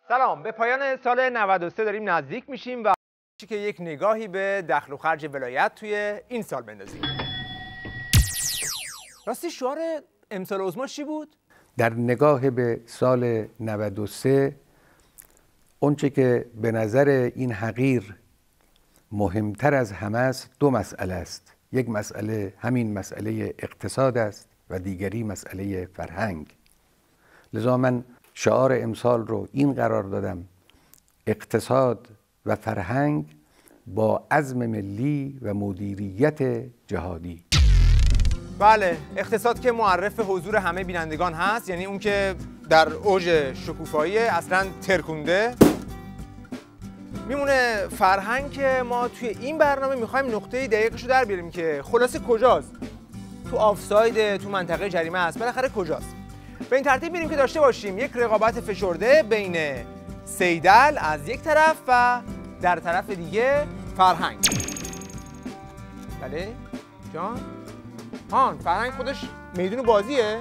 سلام، به پایان سال 93 داریم نزدیک میشیم و که یک نگاهی به دخل و خرج ولایت توی این سال بندازیم. راستی شعار امسال عظما چی بود؟ در نگاه به سال 93 اونچه که به نظر این حقیر مهمتر از همه است دو مسئله است. یک مسئله همین مسئله اقتصاد است و دیگری مسئله فرهنگ. لذا من شعار امسال رو این قرار دادم: اقتصاد و فرهنگ با عزم ملی و مدیریت جهادی. بله، اقتصاد که معرف حضور همه بینندگان هست، یعنی اون که در اوج شکوفایی اصلا ترکونده. میمونه فرهنگ که ما توی این برنامه میخوایم نقطه دقیقش رو در بیاریم که خلاصه کجاست؟ تو آفساید، تو منطقه جریمه است، بالاخره کجاست؟ به این ترتیب میریم که داشته باشیم یک رقابت فشرده بین صیدل از یک طرف و در طرف دیگه فرهنگ. بله؟ جان؟ فرهنگ خودش میدون بازیه؟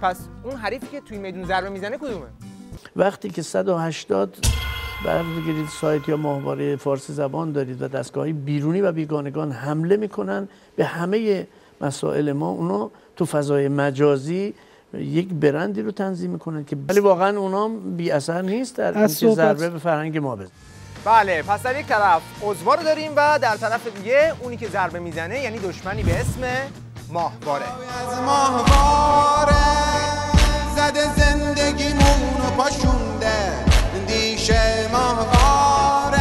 پس اون حریفی که توی میدون ضربه میزنه کدومه؟ وقتی که 180 بگیرید سایت یا ماهواره فارسی زبان دارید و دستگاه‌های بیرونی و بیگانگان حمله میکنن به همه مسائل ما، اونا تو فضای مجازی یک برندی رو تنظیم میکنن که ولی واقعا اونا بی اثر نیست در اینکه ضربه به فرهنگ ما بزنه. بله، پس در یک طرف عضوا رو داریم و در طرف دیگه اونی که ضربه میزنه، یعنی دشمنی به اسم ماهواره. از ماهواره زده زندگیمونو پاشونده، دیشه ماهواره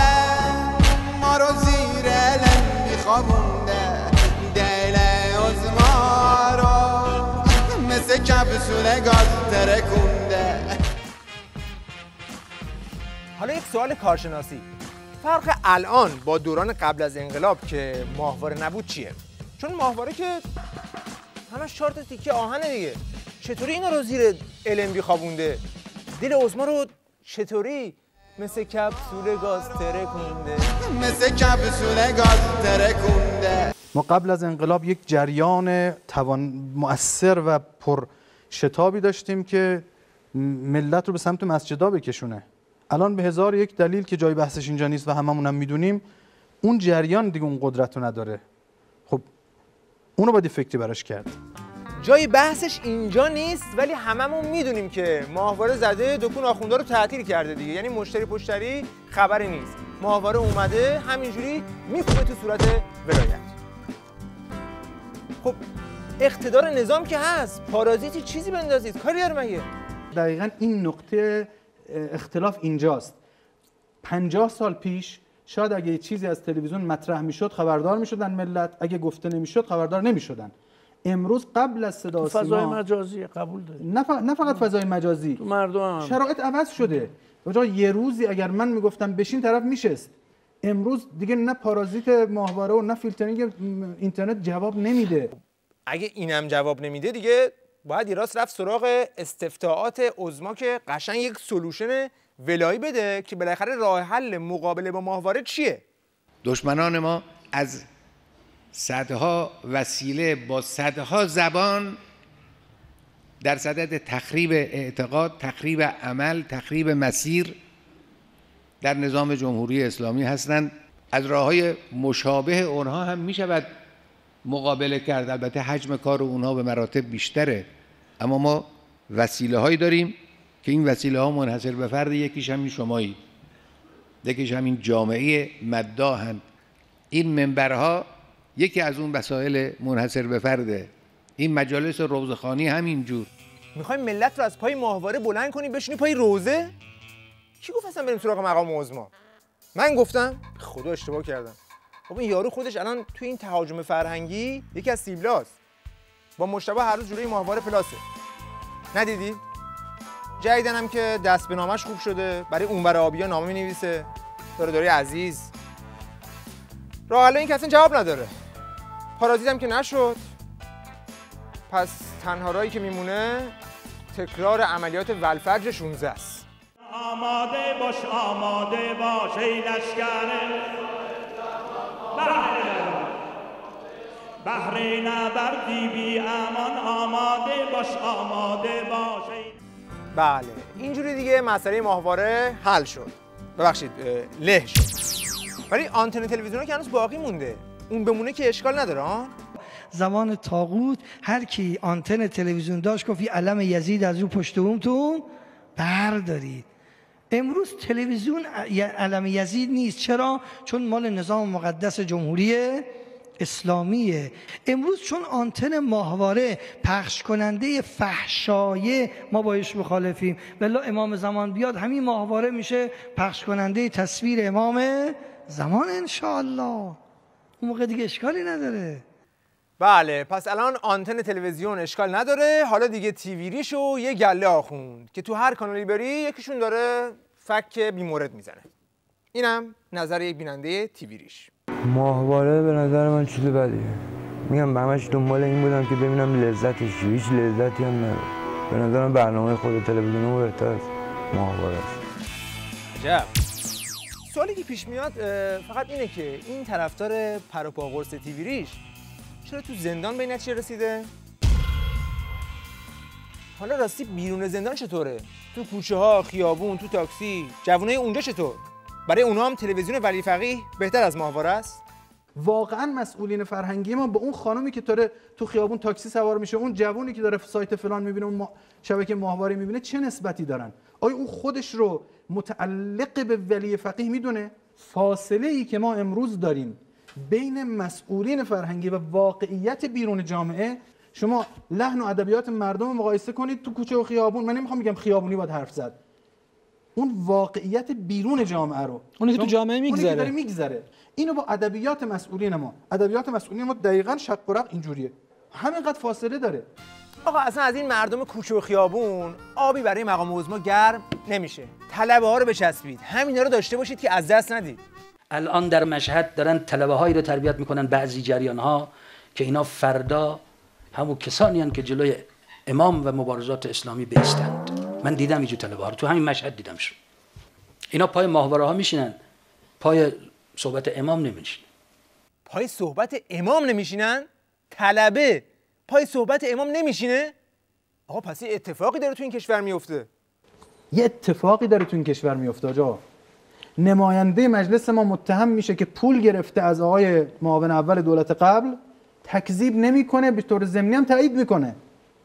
ما رو زیر علم میخوابونده، دل عظما رو مثل کپسول گاز ترکونده. حالا یک سوال کارشناسی، فرق الان با دوران قبل از انقلاب که ماهواره نبود چیه؟ چون ماهواره که همش 4 تا تیکه آهنه دیگه، چطوری اینا رو زیر LMB خوابونده؟ دل عظما رو چطوری مثل کپسول گاز ترکونده؟ مثل کپسول گاز ترکونده. ما قبل از انقلاب یک جریان مؤثر و پر شتابی داشتیم که ملت رو به سمت مسجدها بکشونه. الان به 1001 دلیل که جای بحثش اینجا نیست و هممون هم میدونیم اون جریان دیگه اون قدرت رو نداره. خب اونو باید افکتی براش کرد. جای بحثش اینجا نیست، ولی هممون میدونیم که ماهواره زده دکون آخوندا رو تعطیل کرده دیگه، یعنی مشتری پشتری خبری نیست. ماهواره اومده همینجوری میکوبه تو صورت ولایت. خب اقتدار نظام که هست، پارازیتی چیزی بندازید، کاری داره مگه؟ دقیقاً این نقطه اختلاف اینجاست. 50 سال پیش شاید اگه یه چیزی از تلویزیون مطرح میشد خبردار میشدن ملت، اگه گفته نمیشد خبردار نمیشدن. امروز قبل از صدا و سیما فضای مجازی قبول داریم، نه فقط فضای مجازی، تو مردم هم. شرایط عوض شده. بجای یه روزی اگر من میگفتم بشین طرف میشست، امروز دیگه نه پارازیت ماهواره و نه فیلترینگ اینترنت جواب نمیده. اگه اینم جواب نمیده دیگه باید راست رفت سراغ استفتاءات عظما که قشنگ یک سولوشن ولایی بده که بالاخره راه حل مقابله با ماهواره چیه؟ دشمنان ما از صدها وسیله با صدها زبان در صدد تخریب اعتقاد، تخریب عمل، تخریب مسیر در نظام جمهوری اسلامی هستند. از راه‌های مشابه اونها هم می شود مقابله کرد. البته حجم کار اونها به مراتب بیشتره، اما ما وسیله هایی داریم که این وسیله ها منحصر به فرد، یکیش همین شمایی، یکیش همین جامعه مداحند. این منبرها یکی از اون وسایل منحصر به فرده. این مجالس روضه‌خوانی همینجور. میخوایم ملت رو از پای ماهواره بلند کنیم بشونی پای روزه؟ کی گفت اصلا بریم سراغ مقام عظما؟ من گفتم؟ خدا اشتباه کردم. خب این یارو خودش الان توی این تهاجم فرهنگی یکی از سیبلاست. با مجتبی هر روز جلوی ماهواره پلاسه. ندیدی؟ جدیدن هم که دست به نامش خوب شده، برای اونور آبیا نامه می‌نویسه. داره عزیز. راه حل این که اصلا جواب نداره. پارازیت هم که نشد. پس تنها راهی که میمونه تکرار عملیات ولفجر 16 است. آماده باش ای لشکر بحر نبردی بی امان، آماده باش ای. بله اینجوری دیگه مسئله ماهواره حل شد. ببخشید له شد. ولی آنتن تلویزیون که هنوز باقی مونده. اون بمونه که اشکال نداره ها. زمان طاغوت هر کی آنتن تلویزیون داشت گفت علم یزید از رو پشت بومتون بردارید. امروز تلویزیون علم یزید نیست. چرا؟ چون مال نظام مقدس جمهوری اسلامیه. امروز چون آنتن ماهواره پخش کننده فحشایه ما باش مخالفیم. والله امام زمان بیاد همین ماهواره میشه پخش کننده تصویر امام زمان انشاءالله. اون موقع دیگه اشکالی نداره. بله پس الان آنتن تلویزیون اشکال نداره. حالا دیگه تیوی ریش و یه گله آخوند که تو هر کانالی بری یکیشون داره فک بی‌مورد میزنه. اینم نظر یک بیننده تیوی ریش. ماهواره به نظر من چیز بدیه. میگم همش دنبال این بودم که ببینم لذتش چیه. هیچ لذتی هم نداره. به نظرم برنامه خود تلویزیون بهتر از ماهواره است. عجب. سوالی که پیش میاد فقط اینه که این طرفدار پر و پا قرص تیوی ریش چرا تو زندان به این نتیجه رسیده؟ حالا راستی بیرون زندان چطوره؟ تو کوچه ها، خیابون، تو تاکسی، جوونای اونجا چطور؟ برای اونا هم تلویزیون ولی فقیه بهتر از ماهواره است؟ واقعا مسئولین فرهنگی ما به اون خانومی که داره تو خیابون تاکسی سوار میشه، اون جوونی که داره سایت فلان میبینه، اون شبکه ماهواره میبینه، چه نسبتی دارن؟ آیا اون خودش رو متعلق به ولی فقیه میدونه؟ فاصله ای که ما امروز داریم بین مسئولین فرهنگی و واقعیت بیرون جامعه، شما لحن و ادبیات مردم رو مقایسه کنید تو کوچه و خیابون. من نمیخوام بگم خیابونی باید حرف زد، اون واقعیت بیرون جامعه رو، اونی که تو جامعه میگذره، اونی که داره میگذره، اینو با ادبیات مسئولین ما، ادبیات مسئولین ما دقیقاً شق و رق اینجوریه، همینقدر فاصله داره. آقا اصلا از این مردم کوچه و خیابون آبی برای مقام عظما گرم نمیشه. طلبه ها رو بچسبید، همینا رو داشته باشید که از دست ندید. الان در مشهد دارن طلبه هایی رو تربیت میکنن، بعضی جریان ها که اینا فردا همون کسانی هستند که جلوی امام و مبارزات اسلامی بیستند. من دیدم اینجور طلبه ها رو تو همین مشهد دیدمشون. اینا پای ماهواره ها میشینن، پای صحبت امام نمیشینن. پای صحبت امام نمیشینن؟ طلبه پای صحبت امام نمیشینه؟ آقا پس یه اتفاقی داره تو این کشور میفته. یه اتفاقی داره تو این کشور میفته آجا. نماینده مجلس ما متهم میشه که پول گرفته از آقای معاون اول دولت قبل، تکذیب نمیکنه، به طور ضمنی هم تایید میکنه.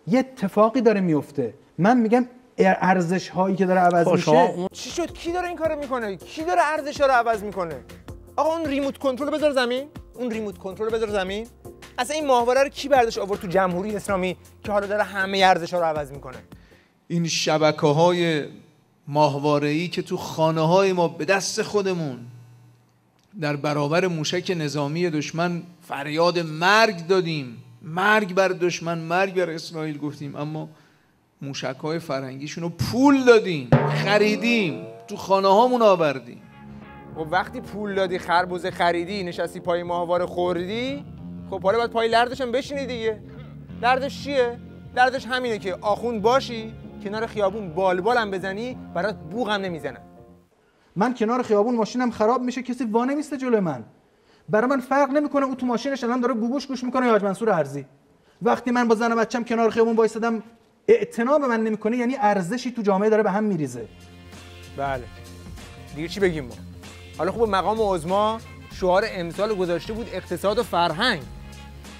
یه اتفاقی داره میفته. من میگم ارزش هایی که داره عوض میشه. چی شد؟ کی داره این کارو میکنه؟ کی داره ارزش ها رو عوض میکنه؟ آقا اون ریموت کنترل بذار زمین. اون ریموت کنترل بذار زمین. اصلا این ماهواره رو کی برداشت آورد تو جمهوری اسلامی که حالا داره همه ارزش ها رو عوض میکنه؟ این شبکه‌های ماهواره‌ای که تو خانه‌های ما به دست خودمون در برابر موشک نظامی دشمن فریاد مرگ دادیم، مرگ بر دشمن، مرگ بر اسرائیل گفتیم، اما موشک‌های فرهنگیشون رو پول دادیم، خریدیم، تو خانه‌هامون آوردیم. و وقتی پول دادی، خربوزه خریدی، نشستی پای ماهواره خوردی، خب حالا باید پای لردش هم بشینی دیگه. لردش چیه؟ لردش همینه که آخوند باشی، کنار خیابون بالبال هم بزنی، برات بوق هم نمیزنن. من کنار خیابون ماشینم خراب میشه، کسی وا نمیسته جلوی من. برای من فرق نمیکنه او تو ماشینش الان داره گوگوش گوش میکنه یا حاج منصور ارزی. وقتی من با زن و بچم کنار خیابون وایسادم اعتنا به من نمیکنه، یعنی ارزشی تو جامعه داره به هم میریزه. بله. دیگه چی بگیم ما؟ حالا خوب مقام عظما شعار امسال گذاشته بود اقتصاد و فرهنگ.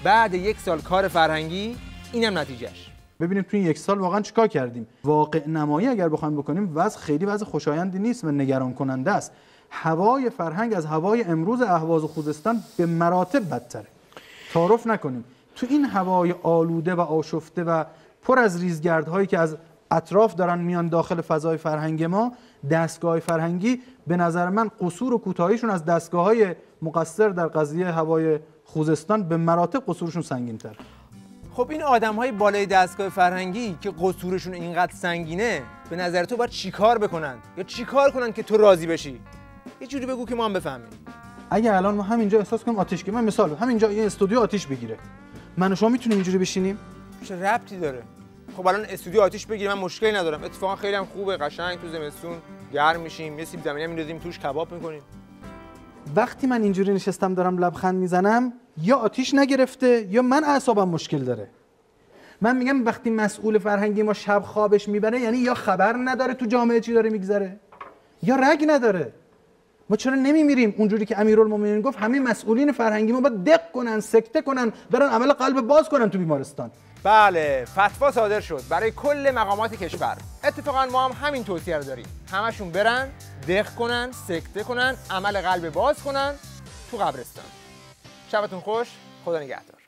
بعد یک سال کار فرهنگی اینم نتیجهش. ببینیم تو این یک سال واقعا چیکار کردیم. واقع نمایی اگر بخوایم بکنیم وضع خیلی وضع خوشایندی نیست و نگران کننده است. هوای فرهنگ از هوای امروز اهواز و خوزستان به مراتب بدتره. تعارف نکنیم. تو این هوای آلوده و آشفته و پر از ریزگردهایی که از اطراف دارن میان داخل فضای فرهنگ ما، دستگاه فرهنگی به نظر من قصور و کوتاهیشون از دستگاه‌های مقصر در قضیه هوای خوزستان به مراتب قصورشون سنگین‌تر. خب این آدم‌های بالای دستگاه فرهنگی که قصورشون اینقدر سنگینه، به نظر تو باید چیکار بکنن یا چیکار کنن که تو راضی بشی؟ یه جوری بگو که ما هم بفهمیم. اگه الان ما همینجا احساس کنیم آتش گیره، من مثال همینجا یه استودیو آتش بگیره، من و شما میتونیم اینجوری بشینیم؟ چه ربطی داره؟ خب الان استودیو آتش بگیره من مشکلی ندارم، اتفاقا خیلی هم خوبه، قشنگ تو زمستون گرم میشیم، یه سیب زمینی میندازیم توش کباب میکنیم. وقتی من اینجوری نشستم دارم لبخند میزنم، یا آتیش نگرفته یا من اعصابم مشکل داره. من میگم وقتی مسئول فرهنگی ما شب خوابش میبره یعنی یا خبر نداره تو جامعه چی داره میگذره یا رگ نداره. ما چرا نمیمیریم اونجوری که امیرالمومنین گفت همه مسئولین فرهنگی ما باید دق کنن، سکته کنن، برن عمل قلب باز کنن تو بیمارستان. بله، فتوا صادر شد برای کل مقامات کشور. اتفاقا ما هم همین توصیه رو داریم، همشون برن دق کنن، سکته کنن، عمل قلب باز کنن تو قبرستان. شبتون خوش، خدا نگهدار.